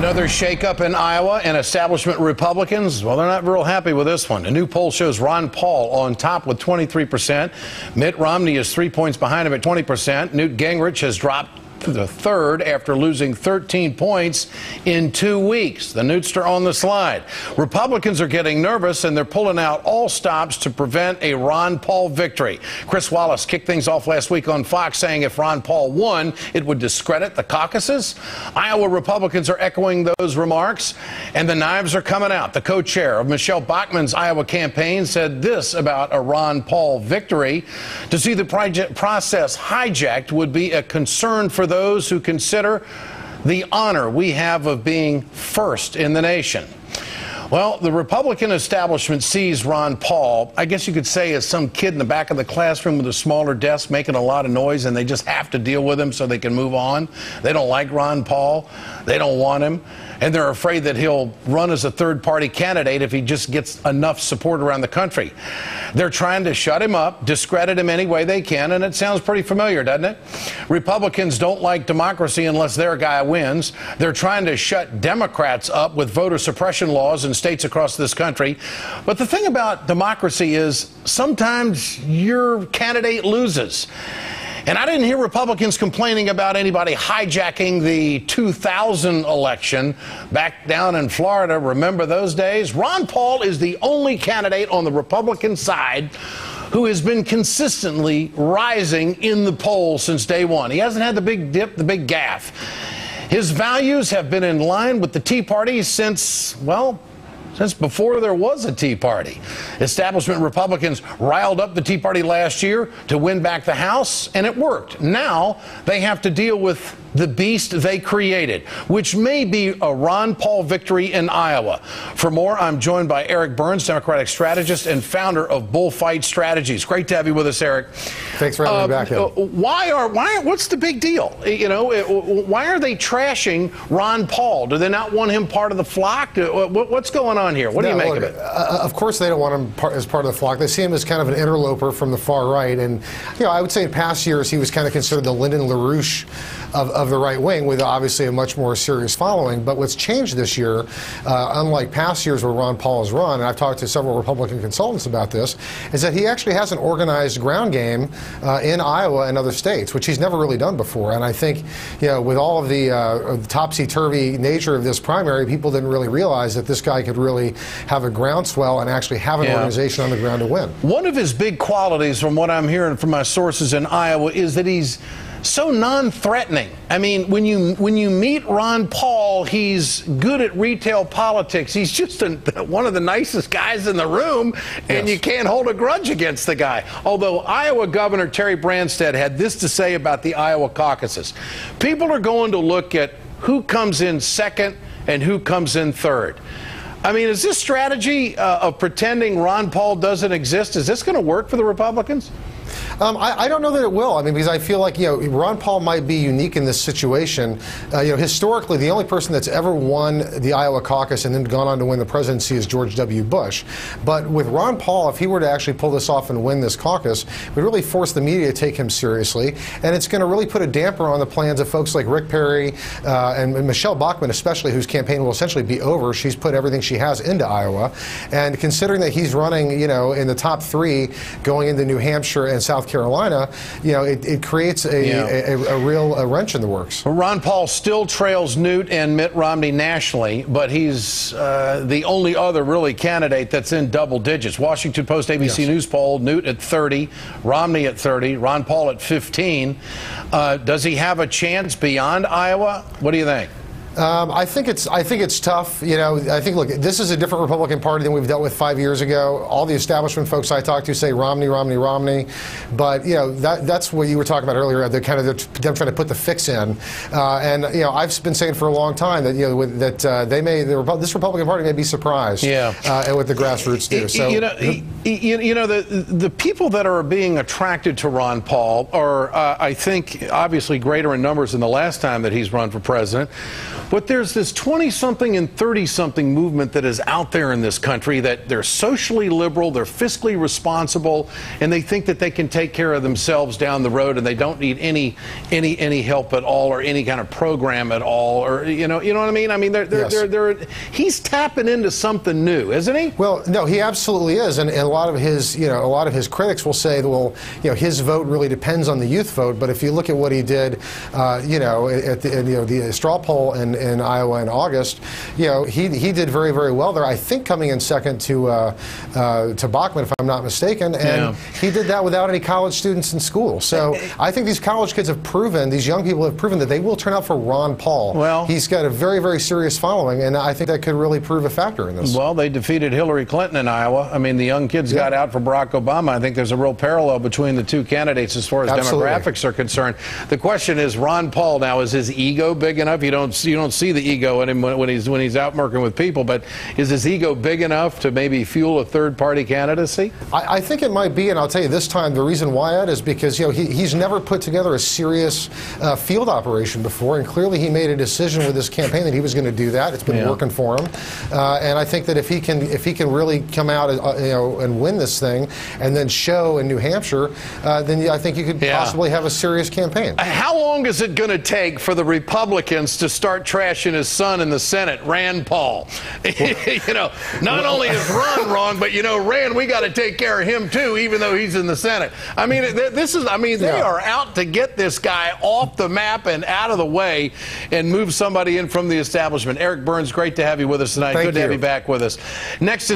Another shakeup in Iowa, and establishment Republicans, well, they're not real happy with this one. A new poll shows Ron Paul on top with 23%. Mitt Romney is 3 points behind him at 20%. Newt Gingrich has dropped to the third after losing 13 points in 2 weeks. The Newtster on the slide. Republicans are getting nervous, and they're pulling out all stops to prevent a Ron Paul victory. Chris Wallace kicked things off last week on Fox, saying if Ron Paul won, it would discredit the caucuses. Iowa Republicans are echoing those remarks, and the knives are coming out. The co-chair of Michelle Bachmann's Iowa campaign said this about a Ron Paul victory: to see the process hijacked would be a concern for those who consider the honor we have of being first in the nation. Well, the Republican establishment sees Ron Paul, I guess you could say, as some kid in the back of the classroom with a smaller desk making a lot of noise, and they just have to deal with him so they can move on. They don't like Ron Paul. They don't want him. And they're afraid that he'll run as a third-party candidate if he just gets enough support around the country. They're trying to shut him up, discredit him any way they can, and it sounds pretty familiar, doesn't it? Republicans don't like democracy unless their guy wins. They're trying to shut Democrats up with voter suppression laws in states across this country. But the thing about democracy is sometimes your candidate loses. And I didn't hear Republicans complaining about anybody hijacking the 2000 election back down in Florida. Remember those days? Ron Paul is the only candidate on the Republican side who has been consistently rising in the polls since day one. He hasn't had the big dip, the big gaffe. His values have been in line with the Tea Party since, well, since before there was a Tea Party. Establishment Republicans riled up the Tea Party last year to win back the House, and it worked. Now they have to deal with the beast they created, which may be a Ron Paul victory in Iowa. For more, I'm joined by Eric Burns, Democratic strategist and founder of Bullfight Strategies. Great to have you with us, Eric. Thanks for having me back here. What's the big deal? You know, why are they trashing Ron Paul? Do they not want him part of the flock? What's going on here? What do you make of it? Of course they don't want him as part of the flock. They see him as kind of an interloper from the far right. And, you know, I would say in past years he was kind of considered the Lyndon LaRouche of the right wing, with obviously a much more serious following. But what's changed this year, unlike past years where Ron Paul has run, and I've talked to several Republican consultants about this, is that he actually has an organized ground game in Iowa and other states, which he's never really done before. And I think, you know, with all of the topsy-turvy nature of this primary, people didn't really realize that this guy could really have a groundswell and actually have an organization on the ground to win. One of his big qualities, from what I'm hearing from my sources in Iowa, is that he's so non-threatening. I mean, when you meet Ron Paul, he's good at retail politics. He's just one of the nicest guys in the room, and you can't hold a grudge against the guy. Although Iowa Governor Terry Branstad had this to say about the Iowa caucuses: people are going to look at who comes in second and who comes in third. I mean, is this strategy of pretending Ron Paul doesn't exist, is this going to work for the Republicans? I don't know that it will. I mean, because I feel like, you know, Ron Paul might be unique in this situation. You know, historically, the only person that's ever won the Iowa caucus and then gone on to win the presidency is George W. Bush. But with Ron Paul, if he were to actually pull this off and win this caucus, it would really force the media to take him seriously. And it's going to really put a damper on the plans of folks like Rick Perry and Michelle Bachmann, especially, whose campaign will essentially be over. She's put everything she has into Iowa. And considering that he's running, you know, in the top three going into New Hampshire and South Carolina, you know, it creates a real wrench in the works. Ron Paul still trails Newt and Mitt Romney nationally, but he's the only other really candidate that's in double digits. Washington Post ABC News poll: Newt at 30, Romney at 30, Ron Paul at 15. Does he have a chance beyond Iowa? What do you think? I think it's tough. You know, I think, look, this is a different Republican Party than we've dealt with 5 years ago. All the establishment folks I talk to say Romney, Romney, Romney. But, you know, that's what you were talking about earlier, them trying to put the fix in. And, you know, I've been saying for a long time that, you know, this Republican Party may be surprised at what the grassroots do. So, you know, You know, the people that are being attracted to Ron Paul are, I think, obviously greater in numbers than the last time that he's run for president. But there's this 20-something and 30-something movement that is out there in this country that they're socially liberal, they're fiscally responsible, and they think that they can take care of themselves down the road, and they don't need any help at all or any kind of program at all, or you know what I mean? I mean, he's tapping into something new, isn't he? Well, no, he absolutely is, and a lot of his critics will say, well, his vote really depends on the youth vote. But if you look at what he did, at the straw poll in Iowa in August, he did very, very well there. I think coming in second to Bachmann, if I'm not mistaken, and he did that without any college students in school. So I think these college kids have proven, these young people have proven that they will turn out for Ron Paul. Well, he's got a very, very serious following, and I think that could really prove a factor in this. Well, they defeated Hillary Clinton in Iowa. I mean, the young kids got out for Barack Obama. I think there's a real parallel between the two candidates as far as demographics are concerned. The question is, Ron Paul now, is his ego big enough? You don't see the ego in him when he's out working with people, but is his ego big enough to maybe fuel a third-party candidacy? I think it might be, and I'll tell you this time the reason why that is because he's never put together a serious field operation before, and clearly he made a decision with this campaign that he was going to do that. It's been working for him, and I think that if he can really come out and win this thing, and then show in New Hampshire, then I think you could possibly have a serious campaign. How long is it going to take for the Republicans to start trashing his son in the Senate, Rand Paul? Not only is Ron wrong, but Rand, we got to take care of him too, even though he's in the Senate. I mean, they are out to get this guy off the map and out of the way and move somebody in from the establishment. Eric Burns, great to have you with us tonight. Good to have you back with us. Next in